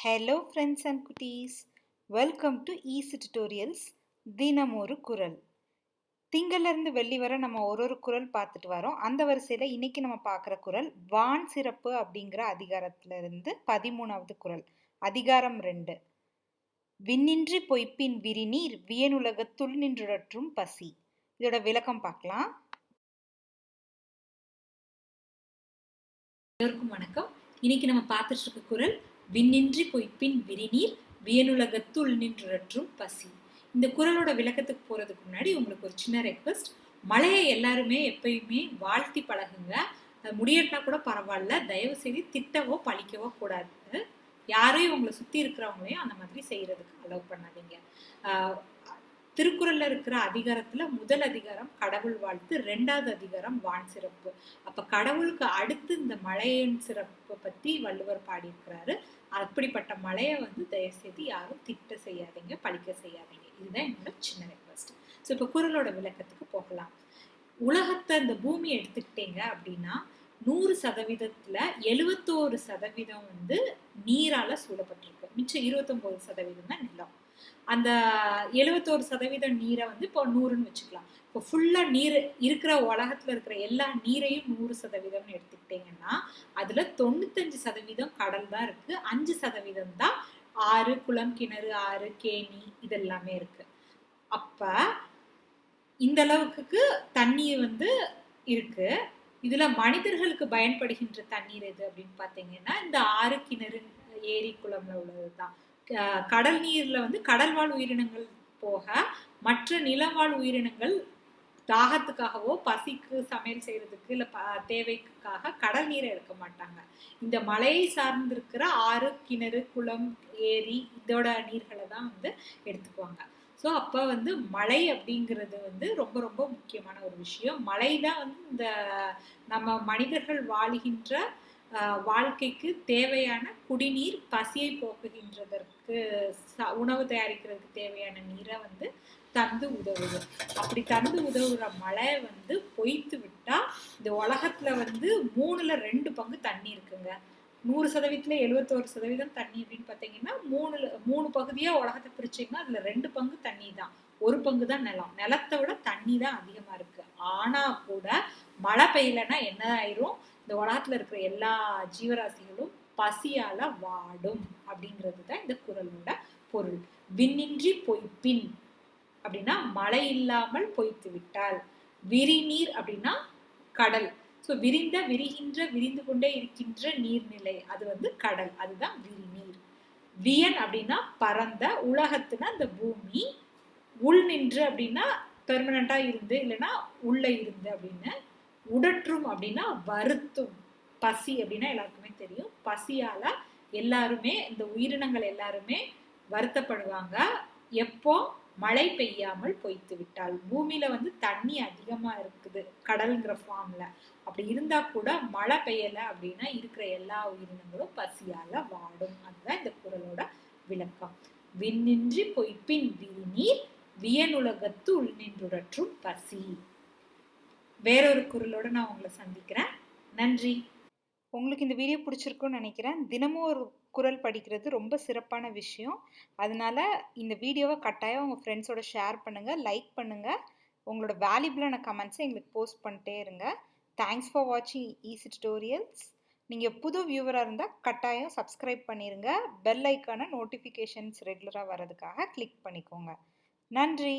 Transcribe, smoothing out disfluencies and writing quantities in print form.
Hello friends and குட்டீஸ், welcome to easy tutorials. தினம் ஒரு குரல். திங்கள்லேருந்து வெள்ளி வரை நம்ம ஒரு குரல் பார்த்துட்டு வரோம். அந்த வரிசையில் இன்னைக்கு நம்ம பார்க்குற குரல் வான் சிறப்பு அப்படிங்கிற அதிகாரத்திலிருந்து 13வது குரல். அதிகாரம் 2. விண்ணின்றி பொய்ப்பின் விரிநீர் வியனுலகத்துள் நின்றுழற்றும் பசி. இதோட விளக்கம் பார்க்கலாம். எல்லோருக்கும் வணக்கம். இன்னைக்கு நம்ம பார்த்துட்டு இருக்க குரல் விண்ணின்றி பொய்ப்பின் விரிநீர் வியனுலகத்துள் நின்றுழற்றும் பசி. இந்த குரலோட விளக்கத்துக்கு போறதுக்கு முன்னாடி உங்களுக்கு ஒரு சின்ன ரெக்வஸ்ட். மழையை எல்லாருமே எப்பயுமே வாழ்த்தி பழகுங்க. முடியட்டா கூட பரவாயில்ல, தயவு செய்து திட்டவோ பழிக்கவோ கூடாது. யாரையும் உங்களை சுத்தி இருக்கிறவங்களையும் அந்த மாதிரி செய்யறதுக்கு அலோவ் பண்ணாதீங்க. திருக்குறள்ல இருக்கிற அதிகாரத்துல முதல் அதிகாரம் கடவுள் வாழ்த்து, 2வது அதிகாரம் வான் சிறப்பு. அப்ப கடவுளுக்கு அடுத்து இந்த மழையின் சிறப்பை பத்தி வள்ளுவர் பாடியிருக்கிறாரு. அப்படிப்பட்ட மழையை தயவு செய்து யாரும் திட்ட செய்யாதீங்க, பழிக்க செய்யாதீங்க. இதுதான் என்னோட சின்ன ரெக்வஸ்ட். ஸோ இப்போ குறளோட விளக்கத்துக்கு போகலாம். உலகத்தை இந்த பூமி எடுத்துக்கிட்டீங்க அப்படின்னா 100%த்துல 71% நீரால சூழப்பட்டிருக்கு. மிச்சம் 29% தான் நிலம். அந்த 71% நீரை இப்போ 100ன்னு வச்சுக்கலாம். இப்போ ஃபுல்லா நீர் இருக்கிற உலகத்துல இருக்கிற எல்லா நீரையும் 100% எடுத்துக்கிட்டீங்கன்னா அதுல 95% கடல் தான் இருக்கு. 5% தான் ஆறு, குளம், கிணறு, ஆறு, கேணி இதெல்லாமே இருக்கு. அப்ப இந்த அளவுக்கு தண்ணீர் இருக்கு. இதுல மனிதர்களுக்கு பயன்படுகின்ற தண்ணீர் எது அப்படின்னு பாத்தீங்கன்னா இந்த ஆறு, கிணறு, ஏரி, குளம்ல உள்ளதுதான். கடல் நீர்ல கடல்வாழ் உயிரினங்கள் போக மற்ற நிலவாழ் உயிரினங்கள் தாகத்துக்காகவோ பசிக்கு சமையல் செய்யறதுக்கு இல்ல தேவைக்காக கடல் நீரை எடுக்க மாட்டாங்க. இந்த மலையை சார்ந்திருக்கிற ஆறு, கிணறு, குளம், ஏரி இதோட நீர்களை தான் எடுத்துக்குவாங்க. ஸோ அப்போ மழை அப்படிங்கிறது ரொம்ப ரொம்ப முக்கியமான ஒரு விஷயம். மழை தான் இந்த நம்ம மனிதர்கள் வாழுகின்ற வாழ்க்கைக்கு தேவையான குடிநீர், பசியை போக்குகின்றதற்கு, உணவு தயாரிக்கிறதுக்கு தேவையான நீரை தந்து உதவுது. அப்படி தந்து உதவுற மழை பொய்த்து விட்டா இந்த உலகத்துல 3ல் 2 பங்கு தண்ணி இருக்குங்க. 100%த்துல 71% தண்ணி அப்படின்னு பாத்தீங்கன்னா 3 பகுதியா உலகத்தை பிரிச்சிங்கன்னா அதுல 2 பங்கு தண்ணி தான், 1 பங்கு தான் நிலம். நிலத்தை விட தண்ணி தான் அதிகமா இருக்கு. ஆனா கூட மழை பெய்யலைன்னா என்ன ஆயிரும்? இந்த உலகத்துல இருக்கிற எல்லா ஜீவராசிகளும் பசியால வாடும் அப்படிங்கிறது தான் இந்த குறளோட பொருள். விண்ணின்றி பொய்ப்பின் அப்படின்னா மழை இல்லாமல் பொய்த்து விட்டால், விரிநீர் அப்படின்னா கடல். ஸோ விரிகின்ற, விரிந்து கொண்டே இருக்கின்ற நீர்நிலை அது கடல், அதுதான் விரிநீர். வியன் அப்படின்னா பரந்த, உலகத்துனா இந்த பூமி, உள் நின்று அப்படின்னா பெர்மனண்டா இருந்து இல்லைன்னா உள்ள இருந்து அப்படின்னு, உடற்றும் அப்படின்னா வருத்தும். பசி அப்படின்னா எல்லாருக்குமே தெரியும். பசியால எல்லாருமே இந்த உயிரினங்கள் எல்லாருமே வருத்தப்படுவாங்க எப்போ மழை பெய்யாமல் பொய்த்து விட்டால். பூமியில தண்ணி அதிகமா இருக்குது கடல்ங்கிற ஃபார்ம்ல. அப்படி இருந்தா கூட மழை பெய்யல அப்படின்னா இருக்கிற எல்லா உயிரினங்களும் பசியால வாடும். அதுதான் இந்த குறளோட விளக்கம். விண்ணின்றி பொய்ப்பின் விரிநீர் வியனுலகத்து உள் நின்றுழற்றும் பசி. வேறொரு குறளோட நான் உங்களை சந்திக்கிறேன். நன்றி. உங்களுக்கு இந்த வீடியோ பிடிச்சிருக்குன்னு நினைக்கிறேன். தினமும் ஒரு குரல் படிக்கிறது ரொம்ப சிறப்பான விஷயம். அதனால இந்த வீடியோவை கட்டாயம் உங்கள் ஃப்ரெண்ட்ஸோட ஷேர் பண்ணுங்கள், லைக் பண்ணுங்கள். உங்களோட வேல்யூபிளான கமெண்ட்ஸை எங்களுக்கு போஸ்ட் பண்ணிட்டே இருங்க. தேங்க்ஸ் ஃபார் வாட்சிங் ஈஸி டுட்டோரியல்ஸ். நீங்கள் புது வியூவராக இருந்தால் கட்டாயம் சப்ஸ்கிரைப் பண்ணிடுங்க. பெல் ஐக்கான நோட்டிஃபிகேஷன்ஸ் ரெகுலராக வர்றதுக்காக கிளிக் பண்ணிக்கோங்க. நன்றி.